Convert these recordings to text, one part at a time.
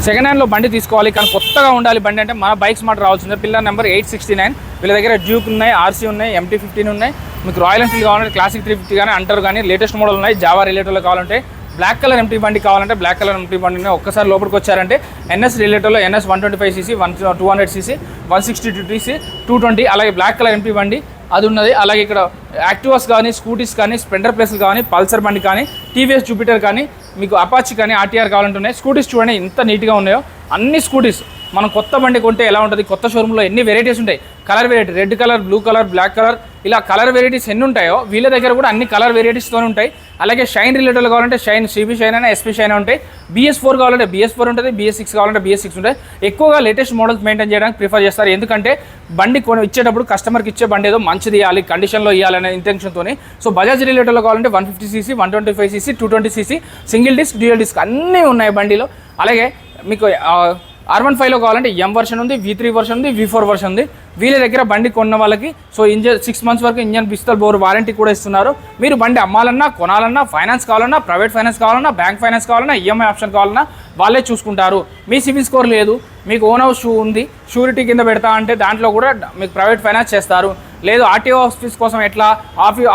Second హ్యాండ్లో బండి తీసుకోవాలి కానీ కొత్తగా ఉండాలి బండి అంటే మన బైక్స్ మాట రావాల్సిందే. Pillar number 869. వీళ్ళ దగ్గర డ్యూక్ ఉన్నాయి, ఆర్సీ ఉన్నాయి, MT-15 ఉన్నాయి. మీకు రాయల్ ఎన్ఫీల్డ్ కావాలంటే క్లాసిక్ 350 కానీ అంటారు కానీ లేటెస్ట్ మోడల్ ఉన్నాయి. జావా రిలేటర్లో కావాలంటే బ్లాక్ కలర్ MT బండి కావాలంటే బ్లాక్ కలర్ MT బండి ఉన్నాయి. ఒక్కసారి లోపలికి వచ్చారంటే NS రిలేటర్లో NS 125cc, 200cc, 162cc, 220 అలాగే బ్లాక్ కలర్ MT బండి అది ఉన్నది. అలాగే ఇక్కడ యాక్టివాస్ కానీ, స్కూటీస్ కానీ, స్ప్లెండర్ ప్లస్లు కానీ, పల్సర్ బండి కానీ, TVS జూపిటర్ కానీ, మీకు అపాచీ కానీ, RTR కావాలంటే ఉన్నాయి. స్కూటీస్ చూడండి ఎంత నీట్గా ఉన్నాయో. అన్ని స్కూటీస్ మనం కొత్త బండి కొంటే ఎలా ఉంటుంది, కొత్త షోరూంలో ఎన్ని వెరైటీస్ ఉంటాయి. Colour variety red colour, blue colour, black colour ఇలా కలర్ వెరైటీస్ ఎన్ని ఉంటాయో వీళ్ళ దగ్గర కూడా అన్ని కలర్ వెరైటీస్తో ఉంటాయి. అలాగే షైన్ రిలేటెడ్ కావాలంటే షైన్, CB షైన్ అయినా, SP షైన్ ఉంటాయి. BS4 కావాలంటే BS4 ఉంటుంది, BS6 కావాలంటే BS6 ఉంటాయి. ఎక్కువగా లేటెస్ట్ మోడల్స్ మెయింటైన్ చేయడానికి ప్రిఫర్ చేస్తారు. ఎందుకంటే బండి ఇచ్చేటప్పుడు కస్టమర్కి ఇచ్చే బండి ఏదో మంచిది ఇవ్వాలి, కండిషన్లో ఇవ్వాలనే ఇంటెన్షన్తో. సో బజాజ్ రిలేటెడ్లో కావాలంటే 150cc, 125cc, 220cc, single disc, dual disc అన్నీ ఉన్నాయి బండిలో. అలాగే మీకు R15లో కావాలంటే M వర్షన్ ఉంది, V3 వర్షన్ ఉంది, V4 వర్షన్ ఉంది. వీళ్ళ దగ్గర బండి కొన్న వాళ్ళకి సో 6 months వరకు ఇంజన్ పిస్టల్ బోర్ వారంటీ కూడా ఇస్తున్నారు. మీరు బండి అమ్మాలన్నా, కొనాలన్నా, ఫైనాన్స్ కావాలన్నా, ప్రైవేట్ ఫైనాన్స్ కావాలన్నా, బ్యాంక్ ఫైనాన్స్ కావాలన్నా, EMI ఆప్షన్ కావాలన్నా వాళ్ళే చూసుకుంటారు. మీ సివిల్ స్కోర్ లేదు, మీకు ఓన్ హౌస్ ఉంది, షూరిటీ కింద పెడతా అంటే దాంట్లో కూడా మీకు ప్రైవేట్ ఫైనాన్స్ చేస్తారు. లేదు RTO ఆఫీస్ కోసం ఎట్లా,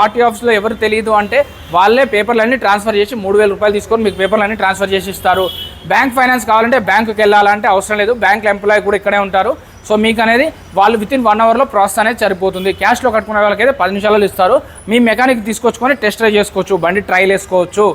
RTO ఆఫీస్లో ఎవరు తెలియదు అంటే వాళ్ళే పేపర్లన్నీ ట్రాన్స్ఫర్ చేసి 3000 రూపాయలు తీసుకొని మీకు పేపర్లన్నీ ట్రాన్స్ఫర్ చేసి ఇస్తారు. బ్యాంక్ ఫైనాన్స్ కావాలంటే బ్యాంకుకి వెళ్ళాలంటే అవసరం లేదు, బ్యాంక్ ఎంప్లాయీ కూడా ఇక్కడే ఉంటారు. సో మీకు అనేది వాళ్ళు వితిన్ 1 అవర్లో ప్రాసెస్ అనేది సరిపోతుంది. క్యాష్లో కట్టుకునే వాళ్ళకైతే 10 నిమిషాలలో ఇస్తారు. మీ మెకానిక్ తీసుకొచ్చుకొని టెస్ట్ డ్రైవ్ చేసుకోవచ్చు, బండి ట్రైల్ వేసుకోవచ్చు.